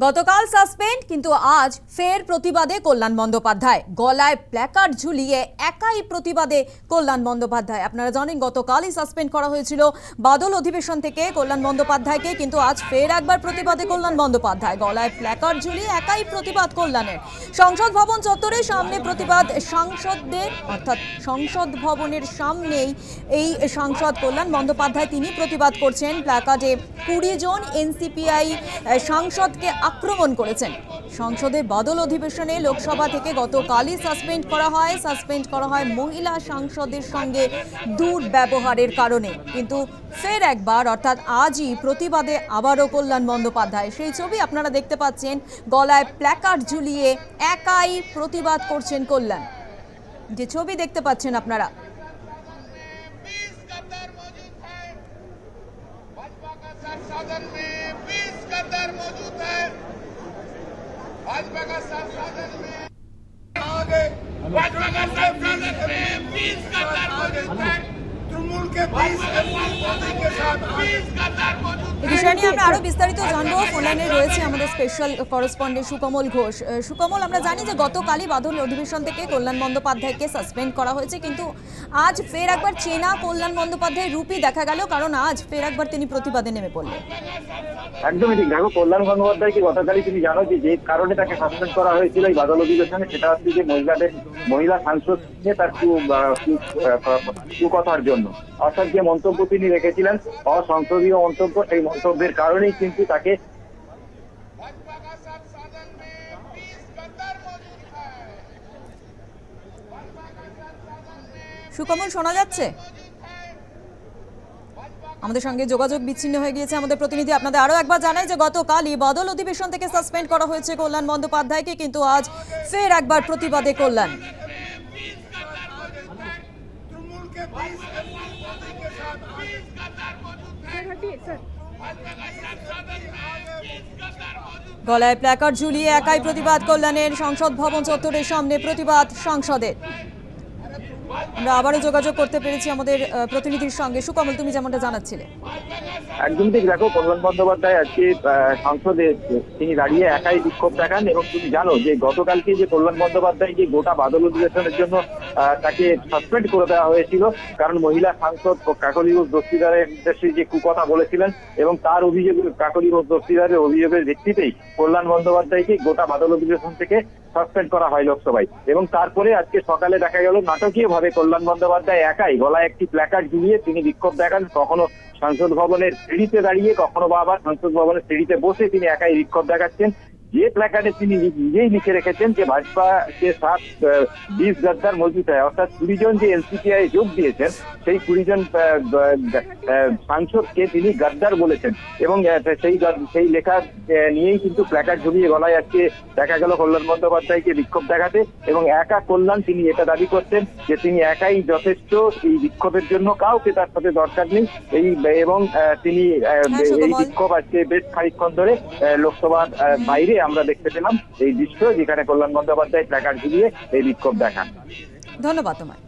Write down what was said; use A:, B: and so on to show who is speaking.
A: গতকাল সাসপেন্ড কিন্তু আজ ফের প্রতিবাদে কল্যাণ বন্দ্যোপাধ্যায়। গলায় প্ল্যাকার্ড ঝুলিয়ে একাই প্রতিবাদে কল্যাণ বন্দ্যোপাধ্যায়। আপনারা জানেন গতকালই সাসপেন্ড করা হয়েছিল বাদল অধিবেশন থেকে কল্যাণ বন্দ্যোপাধ্যায়কে, কিন্তু আজ ফের একবার প্রতিবাদে কল্যাণ বন্দ্যোপাধ্যায়। গলায় প্ল্যাকার্ড ঝুলিয়ে একাই প্রতিবাদ কল্যাণের। সংসদ ভবন চত্বরের সামনে প্রতিবাদ সাংসদদের, অর্থাৎ সংসদ ভবনের সামনেই এই সাংসদ কল্যাণ বন্দ্যোপাধ্যায় তিনি প্রতিবাদ করছেন। প্ল্যাকার্ডে 20 জন এনসিপিআই সাংসদকে আক্রমণ করেছেন। সংসদে বাদল অধিবেশনে লোকসভা থেকে গতকালই সাসপেন্ড করা হয় মহিলা সাংসদের সঙ্গে দুর্ব্যবহারের কারণে। কিন্তু ফের একবার, অর্থাৎ আজই প্রতিবাদে আবারও কল্যাণ বন্দ্যোপাধ্যায়। সেই ছবি আপনারা দেখতে পাচ্ছেন, গলায় প্ল্যাকার্ড ঝুলিয়ে একাই প্রতিবাদ করছেন কল্যাণ। যে ছবি দেখতে পাচ্ছেন আপনারা,
B: सदन में 20 गद्दार मौजूद है। भाजपा का संसद में आगे भाजपा का संसद में 20 गद्दार मौजूद है। तृणमूल के 20 गद्दार के साथ 20 गद्दार मौजूद।
A: এই বিষয় নিয়ে আমরা আরো বিস্তারিত জানবো। ফোনলাইনে রয়েছে আমাদের স্পেশাল করেসপন্ডেন্ট সুকমল ঘোষ। সুকমল, আমরা জানি যে গতকালই বাদল অধিবেশন থেকে কল্যাণ বন্দ্যোপাধ্যায়কে সাসপেন্ড করা হয়েছে, কিন্তু আজ ফের একবার চেনা কল্যাণ বন্দ্যোপাধ্যায়ের রূপই দেখা গেল, কারণ আজ ফের একবার তিনি প্রতিবাদে নেমে পড়লেন।
C: একদমই ঠিক। দেখো, কল্যাণ বন্দ্যোপাধ্যায়কে গতকালই তুমি জানো যে কারণে তাকে সাসপেন্ড করা হয়েছিল এই বাদল অধিবেশনে, সেটা হচ্ছে যে মহিলা সাংসদ নিয়ে তার কুকথার জন্য, অর্থাৎ যে মন্তব্য তিনি রেখেছিলেন অসংসদীয় মন্তব্য, সেই মন্তব্যের কারণেই কিন্তু তাকে
A: সুকমল, শোনা যাচ্ছে? আমাদের সঙ্গে যোগাযোগ বিচ্ছিন্ন হয়ে গিয়েছে আমাদের প্রতিনিধি। আপনাদের আরো একবার জানাই যে গতকালই বাদল অধিবেশন থেকে সাসপেন্ড করা হয়েছে কল্যাণ বন্দ্যোপাধ্যায়কে, কিন্তু আজ ফের একবার প্রতিবাদে কল্যাণ। গলায় প্ল্যাকার্ড ঝুলিয়ে একাই প্রতিবাদ কল্যাণের। সংসদ ভবন চত্বরের সামনে প্রতিবাদ সাংসদের। আমরা আবারও যোগাযোগ করতে পেরেছি আমাদের প্রতিনিধির সঙ্গে। সুকমল, তুমি যেমনটা জানাচ্ছিলে।
C: একদম ঠিক। দেখো, কল্যাণ বন্দ্যোপাধ্যায় আজকে সংসদে তিনি দাঁড়িয়ে একাই বিক্ষোভ দেখান, এবং তুমি জানো যে গতকালকে যে কল্যাণ বন্দ্যোপাধ্যায় যে গোটা বাদল অধিবেশনের জন্য তাকে সাসপেন্ড করে দেওয়া হয়েছিল, কারণ মহিলা সাংসদ কাকলি ঘোষ দস্তিদারের উদ্দেশ্যে যে কুকথা বলেছিলেন, এবং তার অভিযোগ, কাকলি ঘোষ দস্তিদারের অভিযোগের ভিত্তিতেই কল্যাণ বন্দ্যোপাধ্যায়কে গোটা বাদল অধিবেশন থেকে সাসপেন্ড করা হয় লোকসভায়। এবং তারপরে আজকে সকালে দেখা গেল নাটকীয় ভাবে কল্যাণ বন্দ্যোপাধ্যায় একাই গলায় একটি প্ল্যাকার্ড ঝুলিয়ে তিনি বিক্ষোভ দেখান। কখনো সংসদ ভবনের সিঁড়িতে দাঁড়িয়ে, কখনো বা আবার সংসদ ভবনের সিঁড়িতে বসে তিনি একাই বিক্ষোভ দেখাচ্ছেন। যে প্ল্যাকার্ডে তিনি নিজেই লিখে রেখেছেন যে ভাজপা কে সাথ 20 গদ্দার মজুদ হয়, অর্থাৎ 20 জন যে এনসিপিআই যোগ দিয়েছেন সেই 20 জন সাংসদকে তিনি গদ্দার বলেছেন, এবং সেই লেখা নিয়েই কিন্তু প্ল্যাকার্ড ঝুলিয়ে গলায় আজকে দেখা গেল কল্যাণ বন্দ্যোপাধ্যায়কে বিক্ষোভ দেখাতে। এবং একা কল্যাণ তিনি এটা দাবি করছেন যে তিনি একাই যথেষ্ট এই বিক্ষোভের জন্য, কাউকে তার সাথে দরকার নেই। এবং তিনি এই বিক্ষোভ আজকে বেশ খানিকক্ষণ ধরে লোকসভার বাইরে আমরা দেখতে পেলাম এই দৃশ্য, যেখানে কল্যাণ বন্দ্যোপাধ্যায় প্ল্যাকার্ড ঝুলিয়ে এই বিক্ষোভ দেখান।
A: ধন্যবাদ তোমায়।